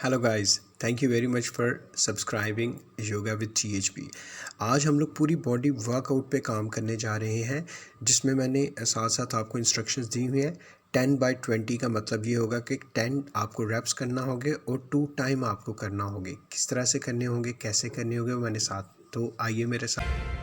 Hello guys, thank you very much for subscribing yoga with टीएचपी। आज हम लोग पूरी बॉडी वर्कआउट पे काम करने जा रहे हैं, जिसमें मैंने साथ साथ आपको इंस्ट्रक्शंस दी हुई हैं। 10/20 का मतलब ये होगा कि 10 आपको रेप्स करना होंगे और 2 टाइम आपको करना होंगे। किस तरह से करने होंगे, कैसे करने होंगे, वो मैंने साथ, तो आइए मेरे साथ।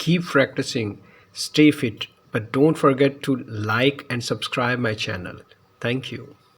keep practicing, stay fit, but don't forget to like and subscribe my channel. Thank you.